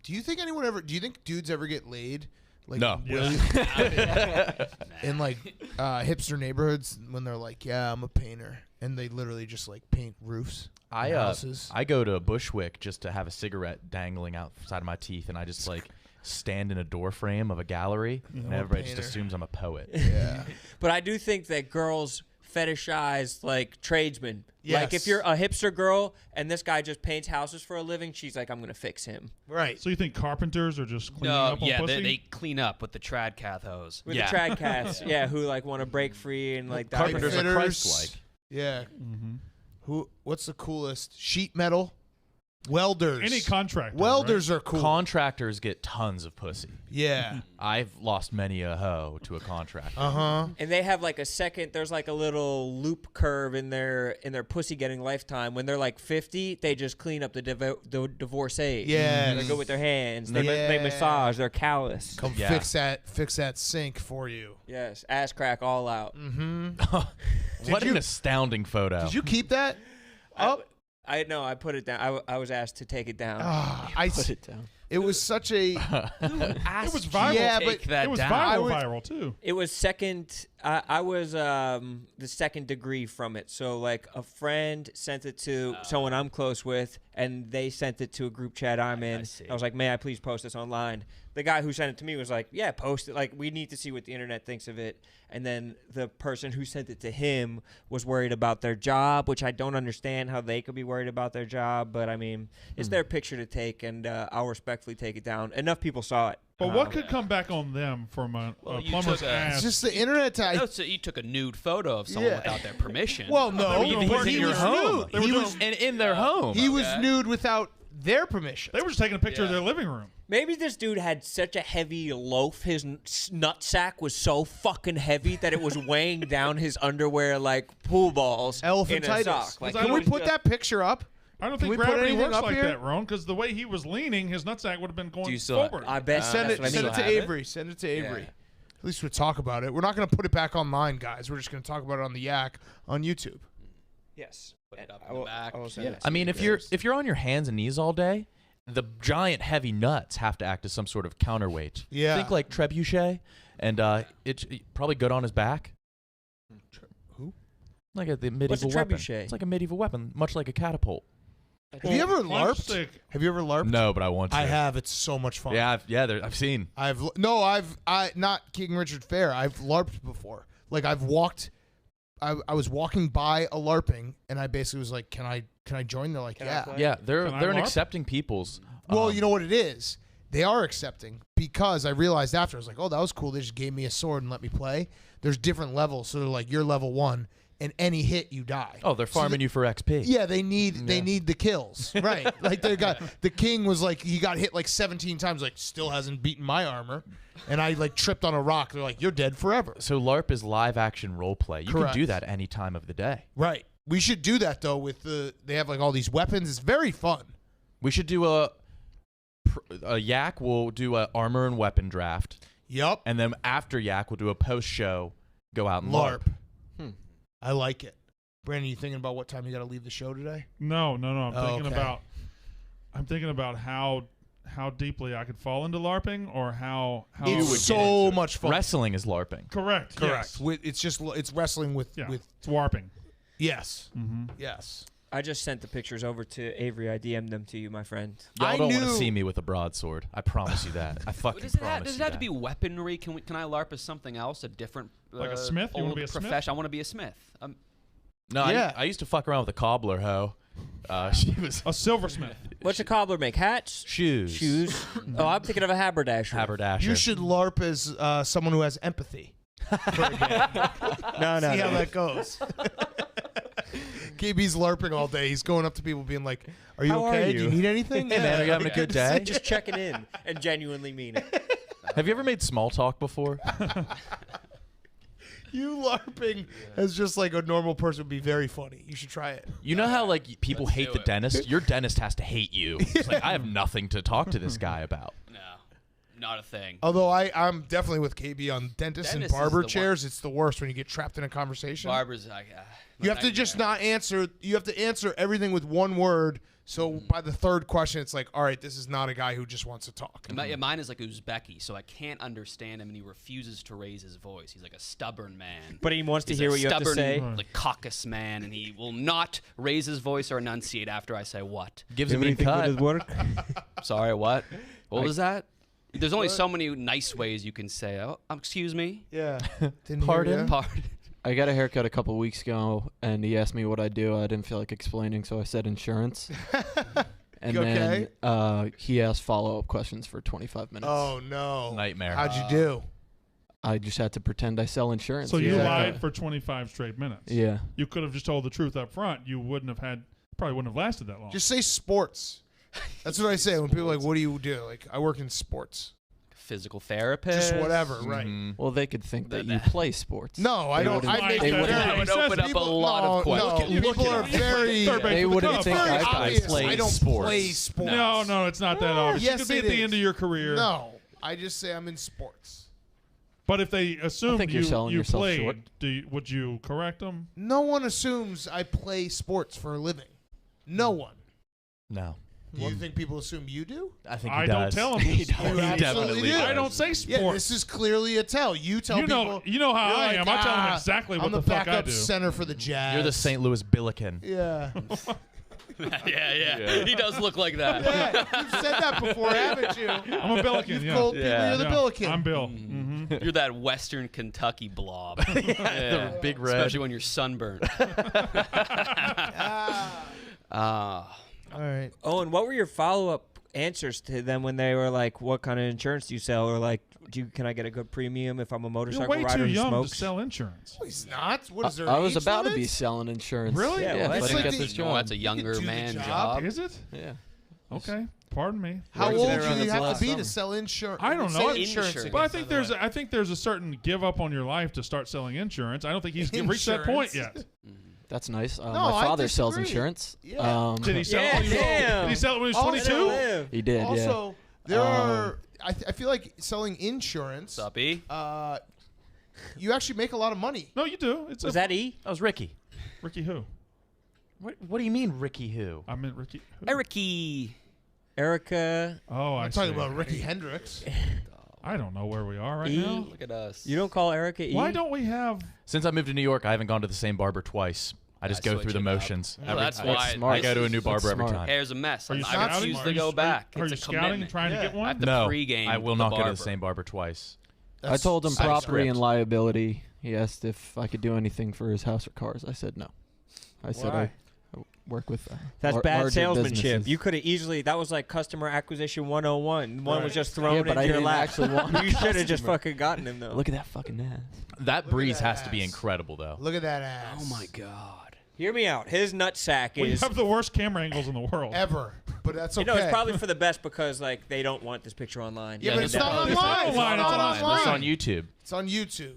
Do you think anyone ever? Do you think dudes ever get laid? Like, No. in like hipster neighborhoods when they're like, yeah, I'm a painter, and they literally just like paint roofs. Houses. I go to Bushwick just to have a cigarette dangling outside of my teeth, and I just like stand in a door frame of a gallery, and everybody just assumes I'm a poet. Yeah. But I do think that girls fetishize like tradesmen. Yes. Like if you're a hipster girl and this guy just paints houses for a living, she's like, I'm gonna fix him. Right. So you think carpenters are just cleaning up on pussy? they clean up with the trad cath hose. With the trad cats, who like want to break free and like that. Carpenters are Fitters. Christ-like. Yeah. What's the coolest? Sheet metal. Welders. Any contractor. Welders are cool. Contractors get tons of pussy. Yeah. I've lost many a hoe to a contractor. And they have like a second. There's like a little loop curve in their pussy getting lifetime. When they're like 50, they just clean up the divorcee. Yeah. They go with their hands. They massage. They're callous. Come fix that sink for you. Yes, ass crack all out. What an astounding photo. Did you keep that up? I put it down. I was asked to take it down. I put it down. It was such a. It was viral. Yeah, but it was viral too. It was second. I was the second degree from it. So like a friend sent it to someone I'm close with, and they sent it to a group chat I'm in. I was like, may I please post this online? The guy who sent it to me was like, yeah, post it. Like, we need to see what the internet thinks of it. And then the person who sent it to him was worried about their job, which I don't understand how they could be worried about their job. But I mean, it's their picture to take, and I'll respectfully take it down. Enough people saw it. But what could come back on them from a plumber's ass? It's just the internet. So you took a nude photo of someone without their permission. Well, no, He was he in your was home. nude. He was in their home. He was nude without their permission. They were just taking a picture of their living room. Maybe this dude had such a heavy loaf, his nutsack was so fucking heavy that it was weighing down his underwear like pool balls in a Elephantitis. sock. Like, Can we put that picture up? I don't Can think we put gravity anything works up like here? that, Ron, because the way he was leaning, his nutsack would have been going forward. I bet. Send it that's what I mean. to Avery. Send it to Avery. At least we'll talk about it. We're not going to put it back online, guys. We're just going to talk about it on the Yak on YouTube. Yes. Put it up in the back. I mean, if you're on your hands and knees all day, the giant heavy nuts have to act as some sort of counterweight. Yeah. Think like trebuchet, and it's probably good on his back. Who? Like the medieval What's a weapon. trebuchet? It's like a medieval weapon, much like a catapult. Have you ever Punch LARPed? stick. Have you ever LARPed? No, but I want to. I have. It's so much fun. Yeah, I've seen. I've not King Richard Fair. I've LARPed before. Like I've walked. I was walking by a LARPing, and I basically was like, "Can I join?" They're like, Can I "Yeah." play? Yeah, they're Can I an LARP? accepting peoples. Well, you know what it is? They are accepting because I realized after I was like, "Oh, that was cool." They just gave me a sword and let me play. There's different levels, so they're like, "You're level 1, and any hit you die." Oh, they're farming you for XP. Yeah, they need the kills, right? Like they got the king was like he got hit like 17 times, like still hasn't beaten my armor, and I like tripped on a rock. They're like, "You're dead forever." So LARP is live action role play. You Correct. can do that any time of the day. Right. We should do that though. They have like all these weapons. It's very fun. We should do a Yak. We'll do a armor and weapon draft, Yup. and then after Yak, we'll do a post show. Go out and LARP. I like it. Brandon, you thinking about what time you got to leave the show today? No. I'm thinking okay. about how deeply I could fall into LARPing, or how It's so much fun. Wrestling is LARPing. correct. Correct. Yes. It's wrestling with It's warping. yes. Mm-hmm. Yes. I just sent the pictures over to Avery. I DM'd them to you, my friend. Y'all don't want to knew- see me with a broadsword. I promise you that. I fucking Does it promise does you it have that. to be weaponry? Can I LARP as something else? A different Like a smith? You wanna old be a smith? profession? I want to be a smith. No, Yeah. I used to fuck around with a cobbler hoe. She was A silversmith. What's a cobbler make? Hats? shoes. Shoes? Oh, I'm thinking of a haberdasher. Haberdasher. You should LARP as someone who has empathy. No, See how that goes. KB's LARPing all day. He's going up to people being like, "Are you How are okay? Do you you? need anything? Hey man, are you having a good day? Just checking in and genuinely mean it. Have you ever made small talk before? You LARPing as just like a normal person would be very funny. You should try it. You know how like people Let's hate do the it. dentist? Your dentist has to hate you. It's like I have nothing to talk to this guy about. No, not a thing. Although I'm definitely with KB on dentists and Dentist is barber the chairs. It's the worst when you get trapped in a conversation. Barbers, You have to just not answer. You have to answer everything with one word So by the third question, it's like, all right, this is not a guy who just wants to talk. Mine is like Uzbeki, so I can't understand him, and he refuses to raise his voice. He's like a stubborn man. But he wants to He's hear a what you have to stubborn, say. like caucus man, and he will not raise his voice or enunciate after I say what. Gives a mean cut. Sorry, what? What was that? There's only so many nice ways you can say, "Oh, excuse me." Yeah. Didn't Pardon? hear ya. Pardon. I got a haircut a couple weeks ago, and he asked me what I do. I didn't feel like explaining, so I said insurance. And Okay. then he asked follow-up questions for 25 minutes. Oh, no. Nightmare. How'd you do? I just had to pretend I sell insurance. So you Yeah. lied for 25 straight minutes. Yeah. You could have just told the truth up front. You probably wouldn't have lasted that long. Just say sports. That's what I say when people are like, what do you do? Like, I work in sports. Physical therapist. Just whatever, right? Mhm. Well, they could think that you That- play sports. No, I They don't. wouldn't- I make they it wouldn't- very. that would open up a lot of questions. No, people are at him. very. Third base They with the wouldn't Cubs. think very I obvious. play I don't sports. play sports. No, it's not that obvious. Yes, you could be it at the is. end of your career. No, I just say I'm in sports. But if they assumed think you're selling you yourself played, short. would you correct them? No one assumes I play sports for a living. No one. No. Do you think people assume you do? I think he I does. don't tell them. He absolutely definitely do. does. I don't say Yeah, sports. this is clearly a tell. You tell people. You know how you're I like, am. I tell them exactly what I'm the the fuck I backup do. center for the Jazz. You're the St. Louis Billiken. Yeah. yeah. He does look like that. Yeah, you've said that before, haven't you? I'm a Billiken. You've Yeah. told people Yeah. you're the Yeah. Billiken. I'm Bill. You're that Western Kentucky blob. The big red. Especially when you're sunburned. All right. Oh, and what were your follow-up answers to them when they were like, "What kind of insurance do you sell?" Or like, "Can I get a good premium if I'm a You're motorcycle way rider too who young smokes?" to sell insurance. No, he's not. What is there? I an was age about to limit? be selling insurance. Really? Yeah, Yeah, well, if I it's didn't like get the- this No, job. that's a younger do the man job. job. Is it? Yeah. Okay. Pardon me. How Worked old there do around you this have last to be summer. to sell insurance? I don't know. Say Insurance. again, But I by think the way. there's a certain give up on your life to start selling insurance. I don't think he's reached that point Insurance. yet. That's nice. No, My I father sells disagree. insurance. Yeah. Did he sell? Yeah, it? damn. Did he sell it when he was Also- 22? He did, yeah. Also, there are. I feel like selling insurance. What's up, E? You actually make a lot of money. No, you do. It's Was a, that E? That was Ricky. Ricky who? What do you mean, Ricky who? I meant Ricky. Who? Ericy. Erica? Oh, I I'm talking see. about Ricky Hendricks. I don't know where we are right E? now. Look at us. You don't call Erica E? Why don't we have? Since I moved to New York, I haven't gone to the same barber twice. I just go switch through the it up. motions. Well, every that's time. why smart. I go to a new That's barber every smart. time. Hair's a mess. Are you I scouting? refuse Are to you- go back. Are It's you a scouting commitment. trying to get I one? have to No, pregame I will the not go to barber. the same barber twice. I told him That's property and script. liability. He asked if I could do anything for his house or cars. I said no. I said Why? I work with That's lar- bad larger salesmanship. businesses. You could have easily. That was like customer acquisition 101. One was just thrown Yeah, but into I your didn't lap. actually want You should have just customer. fucking gotten him though. Look at that fucking ass. That Look at breeze that has to be ass. incredible, though. Look at that ass. Oh my god. Hear me out. His nutsack We is. have the worst camera angles in the world. Ever. But that's okay. You know, it's probably for the best because like they don't want this picture online. Yeah, Yeah, but it's it's not not online. online. It's not It's online. It's on YouTube. It's on YouTube.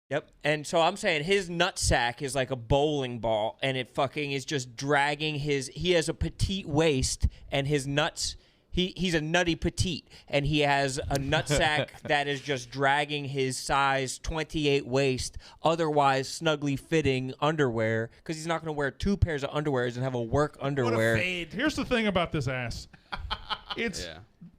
Yep. And so I'm saying his nutsack is like a bowling ball, and it fucking is just dragging his. He has a petite waist, and his nuts. He's a nutty petite, and he has a nutsack that is just dragging his size 28 waist, otherwise snugly fitting underwear, because he's not going to wear two pairs of underwears and have a work underwear. Here's the thing about this ass. It's Yeah.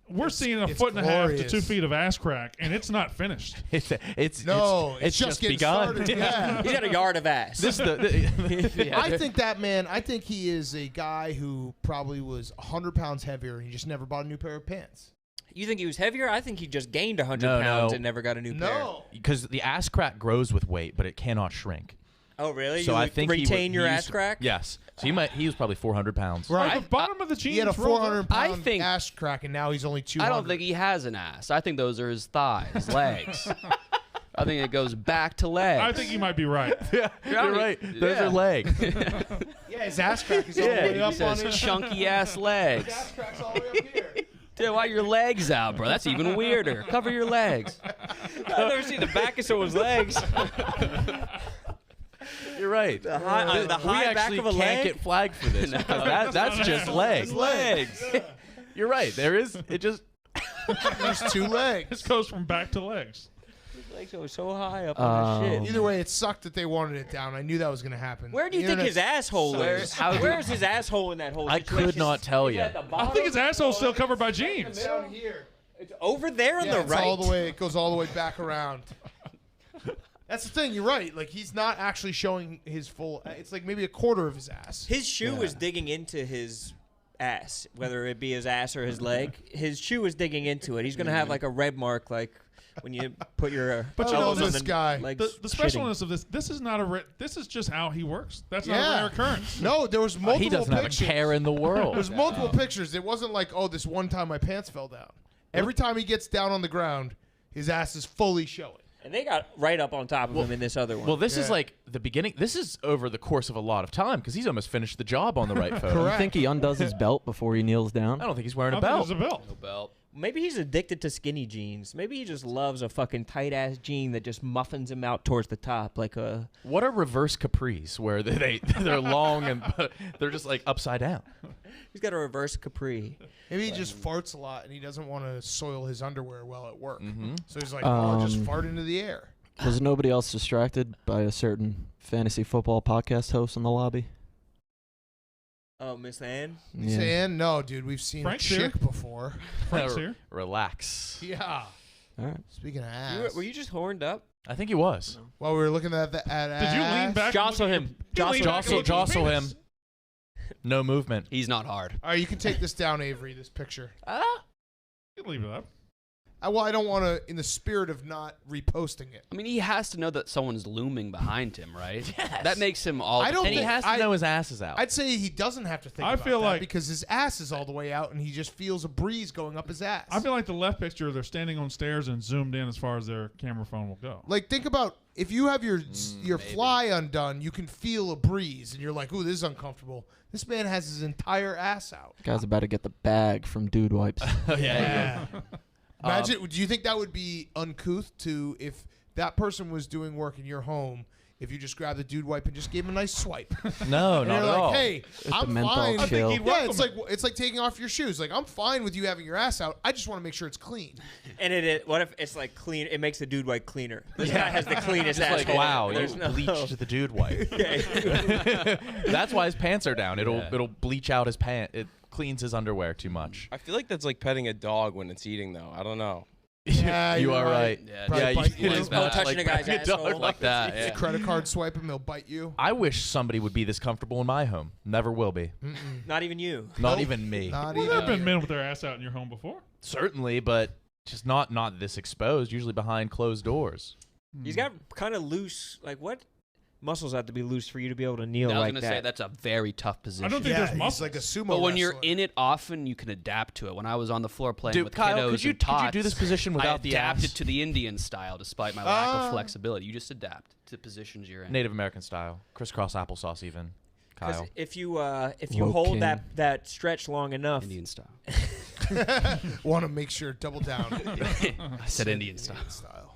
we're seeing a it's foot and a half to glorious. 2 feet of ass crack, and it's not finished. It's No, it's just just getting begun. started. Yeah. He's got a yard of ass. This the I think that man, I think he is a guy who probably was 100 pounds heavier and he just never bought a new pair of pants. You think he was heavier? I think he just gained 100 No, pounds no. and never got a new pair. No. because the ass crack grows with weight, but it cannot shrink. Oh, really? So you I think retain he your used ass to- crack? Yes. So he was probably 400 pounds. Right. The bottom of the jeans. He had a rolled up. 400 I pound think- ass crack and now he's only 200. I don't think he has an ass. I think those are his thighs, legs. I think it goes back to legs. I think you might be right. Yeah, you're right. Those Yeah. are legs. Yeah, his ass crack is all the way He up on says his chunky ass legs. ass crack's all the way up here. Dude, why are your legs out, bro? That's even weirder. Cover your legs. I've never seen the back of someone's legs. You're right. The high we back actually of a can't leg? get flagged for this. because that's just legs. Legs. You're right. There is. It just. There's two This legs. goes from back to legs. Legs go so high up on that shit. Either way, it sucked that they wanted it down. I knew that was going to happen. Where do you think his asshole is? Where's his asshole in that whole I situation? could not tell you. I think his asshole's still covered by jeans. Down here. It's over there on the It's right. all the way. It goes all the way back around. That's the thing. You're right. Like, he's not actually showing his full. It's like maybe a quarter of his ass. His shoe was digging into his ass, whether it be his ass or his leg. His shoe was digging into it. He's gonna have like a red mark, like when you put your But you elbows know on this the guy. legs. The shitting. specialness of this is not this is just how he works. That's not a Yeah. rare occurrence. No, there was multiple He doesn't pictures. have a care in the world. There's multiple pictures. It wasn't like, oh, this one time my pants fell down. Every time he gets down on the ground, his ass is fully showing. And they got right up on top of him in this other one. Well, this is Yeah. like the beginning. This is over the course of a lot of time because he's almost finished the job on the right photo. Correct. You think he undoes his belt before he kneels down? I don't think he's wearing I a think belt. there's a belt. No belt. Maybe he's addicted to skinny jeans. Maybe he just loves a fucking tight ass jean that just muffins him out towards the top, like a. What are reverse capris where they're long and they're just like upside down? He's got a reverse capri. Maybe he just farts a lot and he doesn't want to soil his underwear while at work. Mm-hmm. So he's like, oh, I'll just Um, fart into the air. Was nobody else distracted by a certain fantasy football podcast host in the lobby? Oh, Miss Ann. Yeah. Saying, no, dude, we've seen Frank's a chick here. before. Frank's here. Relax. Yeah. All right. Speaking of ass. Were you just horned up? I think he was. While we were looking at the at Did you lean ass- back? Jostle and him. look at your- Jostle- you lean back and Jostle look at his him. penis? No movement. He's not hard. All right, you can take this down, Avery, this picture. You can leave it up. Well, I don't want to, in the spirit of not reposting it. I mean, he has to know that someone's looming behind him, right? That makes him all. I don't And he think- has to I- know his ass is out. I'd say he doesn't have to think I about feel that like- because his ass is all the way out and he just feels a breeze going up his ass. I feel like the left picture, they're standing on stairs and zoomed in as far as their camera phone will go. Like, think about if you have your fly undone, you can feel a breeze and you're like, ooh, this is uncomfortable. This man has his entire ass out. Guy's about to get the bag from Dude Wipes. Yeah. Imagine, do you think that would be uncouth to if that person was doing work in your home? If you just grabbed the Dude Wipe and just gave him a nice swipe, No, and not you're at like, all. "Hey, the I'm menthol fine." chill. I think he'd Yeah, welcome it's like taking off your shoes. Like, I'm fine with you having your ass out. I just want to make sure it's clean. And what if it's like clean? It makes the dude white cleaner. This guy has the cleanest It's ass. like, wow, you There's no. bleached the dude white. Okay. That's why his pants are down. Yeah. It'll bleach out his pant. It cleans his underwear too much. I feel like that's like petting a dog when it's eating, though. I don't know. Yeah, you you're are right. Yeah, Probably Yeah, bite it you. is Oh, much touching like a guy's petting a dog asshole. like that. It's a Yeah. credit card swipe and they'll bite you. I wish somebody would be this comfortable in my home. Never will be. Not even you. Not Nope. even me. Not Well, there have even. been men with their ass out in your home before. Certainly, but just not this exposed. Usually behind closed doors. He's got kind of loose. Like what muscles have to be loose for you to be able to kneel I was like gonna that? say that's a very tough position. I don't think Yeah, there's he's muscles. like a sumo But when you're wrestler. in it often, you can adapt to it. When I was on the floor playing Dude, with Kyle, kiddos could you and tots, do this position I without the adapted ass? to the Indian style despite my lack Ah. of flexibility. You just adapt to positions you're in. Native American style. Crisscross applesauce even. Because Kyle. if you Low hold king. that stretch long enough, Indian style. Want to make sure double down. I said Indian style. style.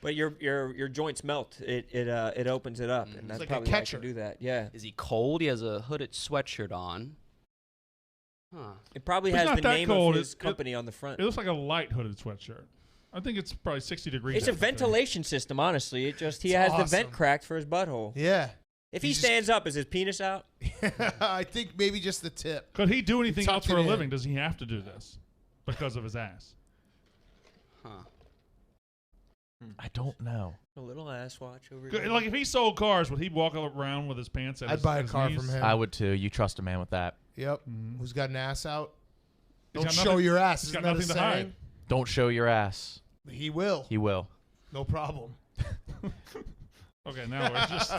but your joints melt, it opens it up, and that's like a probably why I catcher. can do that. Yeah, Is he cold? He has a hooded sweatshirt on. Huh. it probably It's has not the that name cold. of his It- company on the front. It looks like a light hooded sweatshirt. I think it's probably 60 degrees. It's a out there. ventilation system, honestly. He It's has the vent awesome. cracked for his butthole. Yeah. If he He's just- stands up, is his penis out? I think maybe just the tip. Could he do anything Tuck else for it a in. living? Does he have to do this because of his ass? Huh. I don't know. A little ass watch over Good- here. Like if he sold cars, would he walk around with his pants at I'd his, buy a at his car knees? from him. I would too. You trust a man with that. Yep. Mhm. Who's got an ass out? He's Don't got show nothing- your ass. he's Isn't got that a nothing to hide. saying? Don't show your ass. He will. He will. No problem. Okay, now we're just.